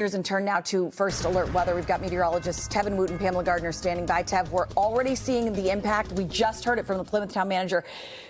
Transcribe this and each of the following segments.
And turn now to First Alert Weather. We've got meteorologists Tevin Woot and Pamela Gardner standing by. Tev, we're already seeing the impact. We just heard it from the Plymouth town manager.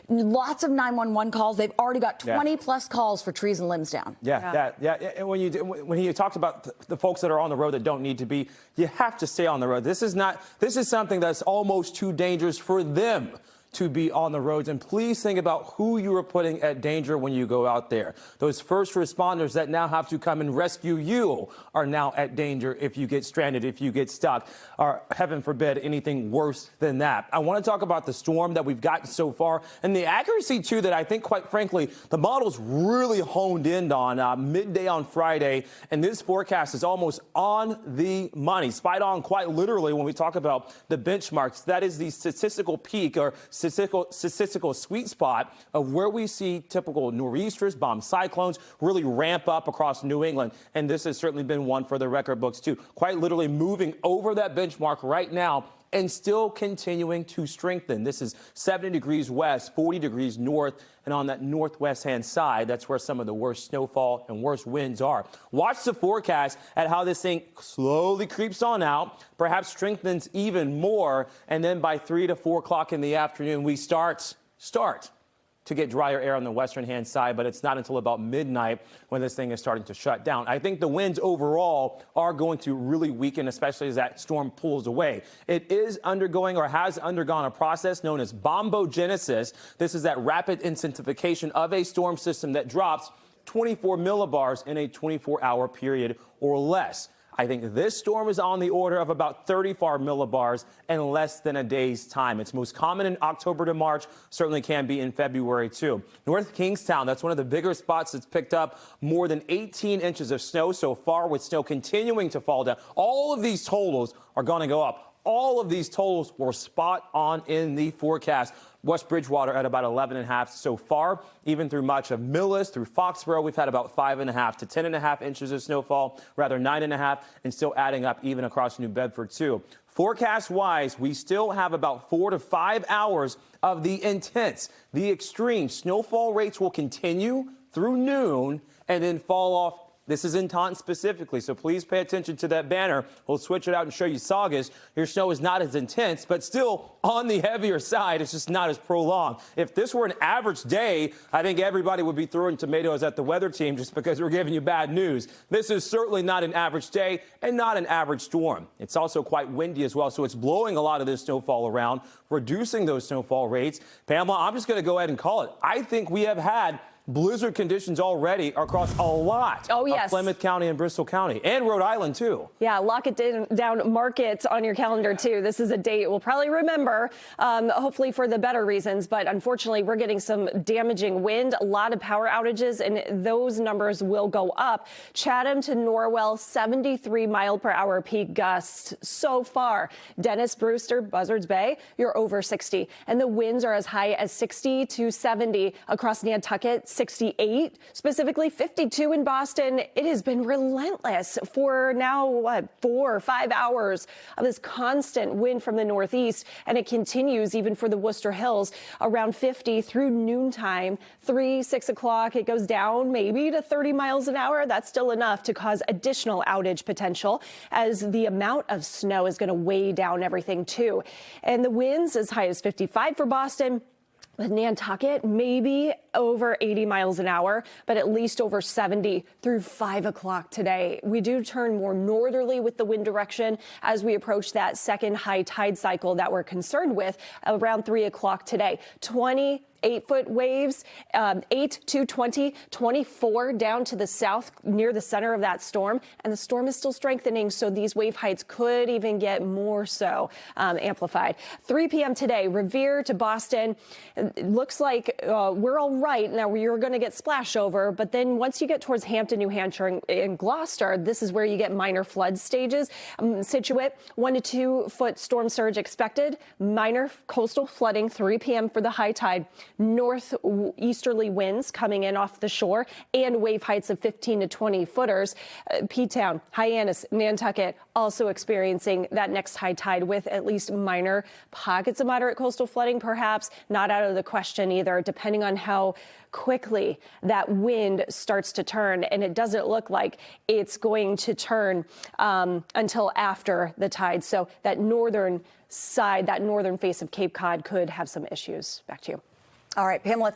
Lots of 911 calls. They've already got 20 plus calls for trees and limbs down. Yeah. And when he talked about the folks that are on the road that don't need to be, you have to stay on the road. This is something that's almost too dangerous for them to be on the roads. And please think about who you are putting at danger when you go out there. Those first responders that now have to come and rescue you are now at danger if you get stranded, if you get stuck, or heaven forbid, anything worse than that. I want to talk about the storm that we've gotten so far and the accuracy, too, that I think, quite frankly, the model's really honed in on midday on Friday. And this forecast is almost on the money, spot on quite literally when we talk about the benchmarks. That is the statistical peak or statistical sweet spot of where we see typical nor'easters, bomb cyclones really ramp up across New England. And this has certainly been one for the record books, too. Quite literally moving over that benchmark right now and still continuing to strengthen. This is 70 degrees west, 40 degrees north, and on that northwest hand side, that's where some of the worst snowfall and worst winds are. Watch the forecast at how this thing slowly creeps on out, perhaps strengthens even more, and then by 3 to 4 o'clock in the afternoon, we start to get drier air on the western hand side, but it's not until about midnight when this thing is starting to shut down. I think the winds overall are going to really weaken, especially as that storm pulls away. It is undergoing or has undergone a process known as bombogenesis. This is that rapid intensification of a storm system that drops 24 millibars in a 24-hour period or less. I think this storm is on the order of about 34 millibars in less than a day's time. It's most common in October to March, certainly can be in February, too. North Kingstown, that's one of the bigger spots that's picked up more than 18 inches of snow so far, with snow continuing to fall down. All of these totals are going to go up. All of these totals were spot on in the forecast. West Bridgewater at about 11.5 so far. Even through much of Millis, through Foxborough, we've had about 5.5 to 10.5 inches of snowfall, rather 9.5, and still adding up even across New Bedford, too. Forecast-wise, we still have about 4 to 5 hours of the intense, the extreme. Snowfall rates will continue through noon and then fall off. This is in Taunton specifically, so please pay attention to that banner. We'll switch it out and show you Saugus. Your snow is not as intense, but still on the heavier side. It's just not as prolonged. If this were an average day, I think everybody would be throwing tomatoes at the weather team just because we're giving you bad news. This is certainly not an average day and not an average storm. It's also quite windy as well, so it's blowing a lot of this snowfall around, reducing those snowfall rates. Pamela, I'm just going to go ahead and call it. I think we have had blizzard conditions already across a lot of Plymouth County and Bristol County and Rhode Island, too. Yeah, lock it down, mark it on your calendar, too. This is a date we'll probably remember, hopefully for the better reasons. But unfortunately, we're getting some damaging wind, a lot of power outages, and those numbers will go up. Chatham to Norwell, 73 mile per hour peak gusts so far. Dennis, Brewster, Buzzards Bay, you're over 60. And the winds are as high as 60 to 70 across Nantucket. 68, specifically 52 in Boston. It has been relentless for now, 4 or 5 hours of this constant wind from the northeast, and it continues even for the Worcester Hills around 50 through noontime. 3, 6 o'clock, it goes down maybe to 30 miles an hour. That's still enough to cause additional outage potential, as the amount of snow is going to weigh down everything, too. And the winds as high as 55 for Boston. With Nantucket, maybe over 80 miles an hour, but at least over 70 through 5 o'clock today. We do turn more northerly with the wind direction as we approach that second high tide cycle that we're concerned with around 3 o'clock today. 8-foot waves, 8 to 20, 24 down to the south near the center of that storm. And the storm is still strengthening, so these wave heights could even get more so amplified. 3 p.m. today, Revere to Boston. It looks like we're all right. Now, you're going to get splash over, but then once you get towards Hampton, New Hampshire and Gloucester, this is where you get minor flood stages. Situate, 1 to 2 foot storm surge expected. Minor coastal flooding, 3 p.m. for the high tide. Northeasterly winds coming in off the shore and wave heights of 15 to 20 footers. P-Town, Hyannis, Nantucket also experiencing that next high tide with at least minor pockets of moderate coastal flooding, perhaps not out of the question either, depending on how how quickly that wind starts to turn, and it doesn't look like it's going to turn until after the tide. So that northern side, that northern face of Cape Cod could have some issues. Back to you. All right, Pamela.